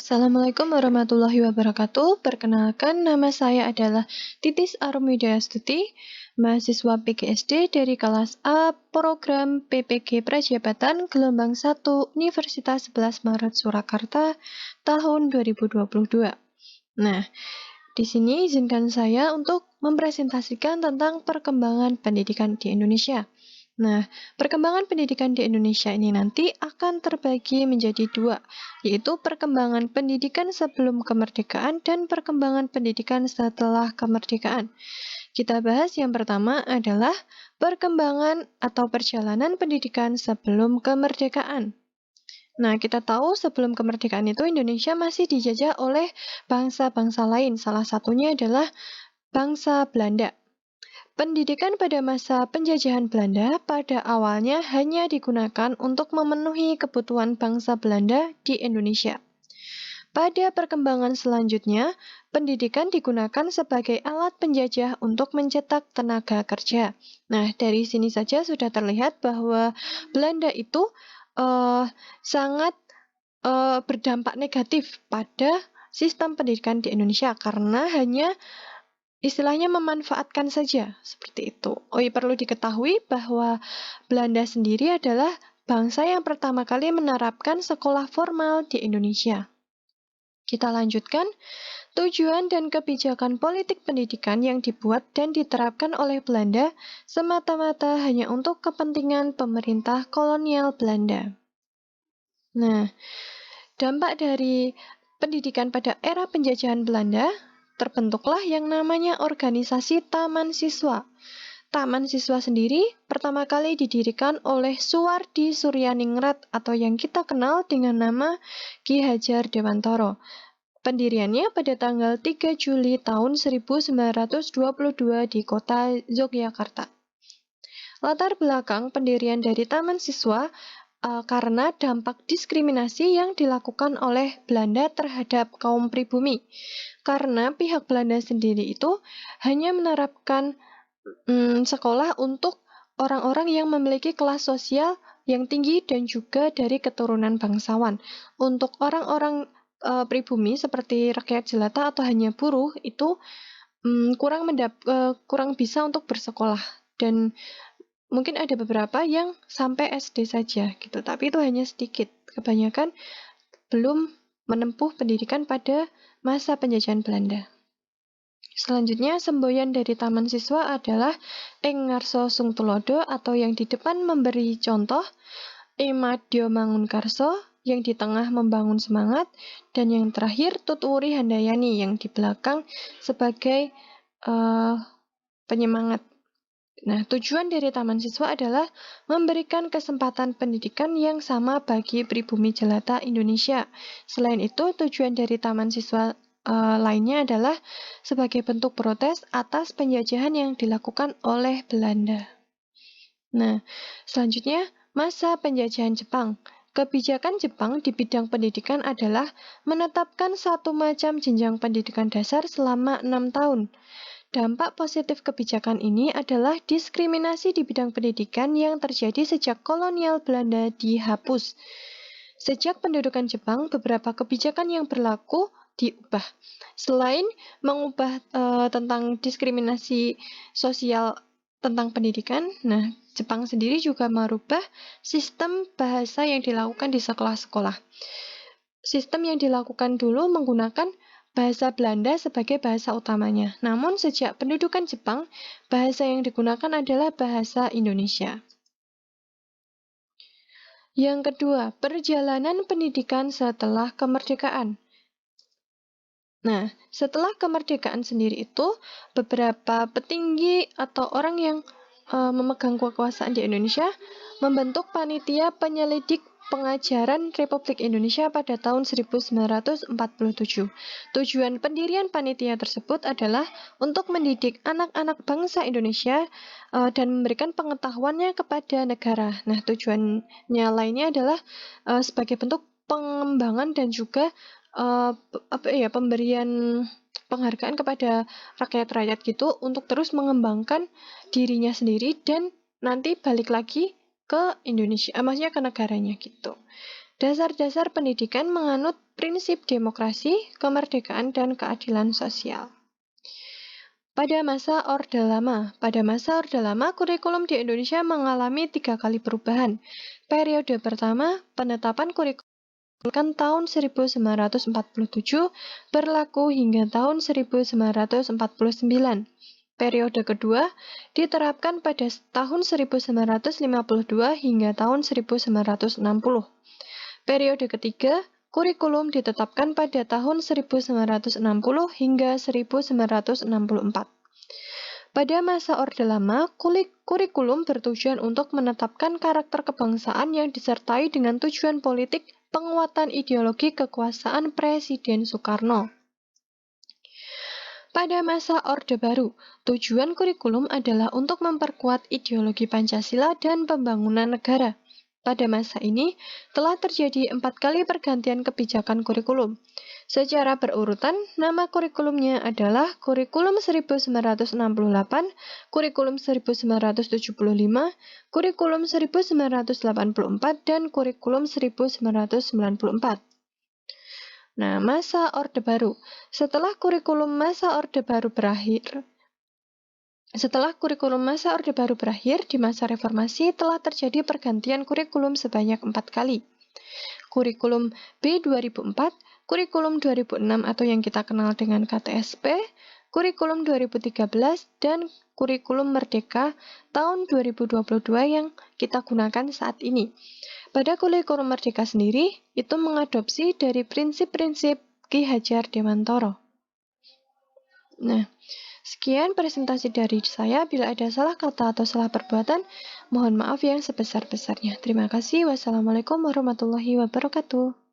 Assalamualaikum warahmatullahi wabarakatuh. Perkenalkan, nama saya adalah Titis Arumwidayastuti, mahasiswa PGSD dari kelas A, program PPG Prajabatan gelombang 1 Universitas 11 Maret Surakarta tahun 2022. Nah, di sini izinkan saya untuk mempresentasikan tentang perkembangan pendidikan di Indonesia. Nah, perkembangan pendidikan di Indonesia ini nanti akan terbagi menjadi dua, yaitu perkembangan pendidikan sebelum kemerdekaan dan perkembangan pendidikan setelah kemerdekaan. Kita bahas yang pertama adalah perkembangan atau perjalanan pendidikan sebelum kemerdekaan. Nah, kita tahu sebelum kemerdekaan itu Indonesia masih dijajah oleh bangsa-bangsa lain, salah satunya adalah bangsa Belanda. Pendidikan pada masa penjajahan Belanda pada awalnya hanya digunakan untuk memenuhi kebutuhan bangsa Belanda di Indonesia. Pada perkembangan selanjutnya, pendidikan digunakan sebagai alat penjajah untuk mencetak tenaga kerja. Nah, dari sini saja sudah terlihat bahwa Belanda itu sangat berdampak negatif pada sistem pendidikan di Indonesia karena hanya istilahnya memanfaatkan saja, seperti itu. Perlu diketahui bahwa Belanda sendiri adalah bangsa yang pertama kali menerapkan sekolah formal di Indonesia. Kita lanjutkan, tujuan dan kebijakan politik pendidikan yang dibuat dan diterapkan oleh Belanda semata-mata hanya untuk kepentingan pemerintah kolonial Belanda. Nah, dampak dari pendidikan pada era penjajahan Belanda, terbentuklah yang namanya organisasi Taman Siswa. Taman Siswa sendiri pertama kali didirikan oleh Suwardi Suryaningrat atau yang kita kenal dengan nama Ki Hajar Dewantara. Pendiriannya pada tanggal 3 Juli tahun 1922 di kota Yogyakarta. Latar belakang pendirian dari Taman Siswa karena dampak diskriminasi yang dilakukan oleh Belanda terhadap kaum pribumi. Karena pihak Belanda sendiri itu hanya menerapkan sekolah untuk orang-orang yang memiliki kelas sosial yang tinggi dan juga dari keturunan bangsawan. Untuk orang-orang pribumi seperti rakyat jelata atau hanya buruh itu kurang bisa untuk bersekolah, dan mungkin ada beberapa yang sampai SD saja gitu, tapi itu hanya sedikit. Kebanyakan belum menempuh pendidikan pada masa penjajahan Belanda. Selanjutnya, semboyan dari Taman Siswa adalah Ing Ngarso Sung Tulodo atau yang di depan memberi contoh, Madyo Mangunkarso yang di tengah membangun semangat, dan yang terakhir Tutwuri Handayani yang di belakang sebagai penyemangat. Nah, tujuan dari Taman Siswa adalah memberikan kesempatan pendidikan yang sama bagi pribumi jelata Indonesia. Selain itu, tujuan dari Taman Siswa lainnya adalah sebagai bentuk protes atas penjajahan yang dilakukan oleh Belanda. Nah, selanjutnya, masa penjajahan Jepang. Kebijakan Jepang di bidang pendidikan adalah menetapkan satu macam jenjang pendidikan dasar selama 6 tahun. Dampak positif kebijakan ini adalah diskriminasi di bidang pendidikan yang terjadi sejak kolonial Belanda dihapus. Sejak pendudukan Jepang, beberapa kebijakan yang berlaku diubah. Selain mengubah tentang diskriminasi sosial tentang pendidikan, nah Jepang sendiri juga merubah sistem bahasa yang dilakukan di sekolah-sekolah. Sistem yang dilakukan dulu menggunakan bahasa Belanda sebagai bahasa utamanya. Namun sejak pendudukan Jepang, bahasa yang digunakan adalah bahasa Indonesia. Yang kedua, perjalanan pendidikan setelah kemerdekaan. Nah, setelah kemerdekaan sendiri itu, beberapa petinggi atau orang yang memegang kekuasaan di Indonesia membentuk panitia penyelidik pengajaran Republik Indonesia pada tahun 1947. Tujuan pendirian panitia tersebut adalah untuk mendidik anak-anak bangsa Indonesia dan memberikan pengetahuannya kepada negara. Nah, tujuannya lainnya adalah sebagai bentuk pengembangan dan juga pemberian penghargaan kepada rakyat-rakyat gitu untuk terus mengembangkan dirinya sendiri dan nanti balik lagi ke Indonesia, maksudnya ke negaranya gitu. Dasar-dasar pendidikan menganut prinsip demokrasi, kemerdekaan, dan keadilan sosial. Pada masa Orde Lama, kurikulum di Indonesia mengalami 3 kali perubahan. Periode pertama, penetapan kurikulum tahun 1947 berlaku hingga tahun 1949. Periode kedua diterapkan pada tahun 1952 hingga tahun 1960. Periode ketiga, kurikulum ditetapkan pada tahun 1960 hingga 1964. Pada masa Orde Lama, kurikulum bertujuan untuk menetapkan karakter kebangsaan yang disertai dengan tujuan politik penguatan ideologi kekuasaan Presiden Soekarno. Pada masa Orde Baru, tujuan kurikulum adalah untuk memperkuat ideologi Pancasila dan pembangunan negara. Pada masa ini, telah terjadi 4 kali pergantian kebijakan kurikulum. Secara berurutan, nama kurikulumnya adalah Kurikulum 1968, Kurikulum 1975, Kurikulum 1984, dan Kurikulum 1994. Nah, masa Orde Baru. Setelah kurikulum masa Orde Baru berakhir, di masa reformasi telah terjadi pergantian kurikulum sebanyak 4 kali. Kurikulum B 2004, kurikulum 2006 atau yang kita kenal dengan KTSP, kurikulum 2013, dan kurikulum Merdeka tahun 2022 yang kita gunakan saat ini. Pada kurikulum Merdeka sendiri, itu mengadopsi dari prinsip-prinsip Ki Hajar Dewantara. Nah, sekian presentasi dari saya. Bila ada salah kata atau salah perbuatan, mohon maaf yang sebesar-besarnya. Terima kasih. Wassalamualaikum warahmatullahi wabarakatuh.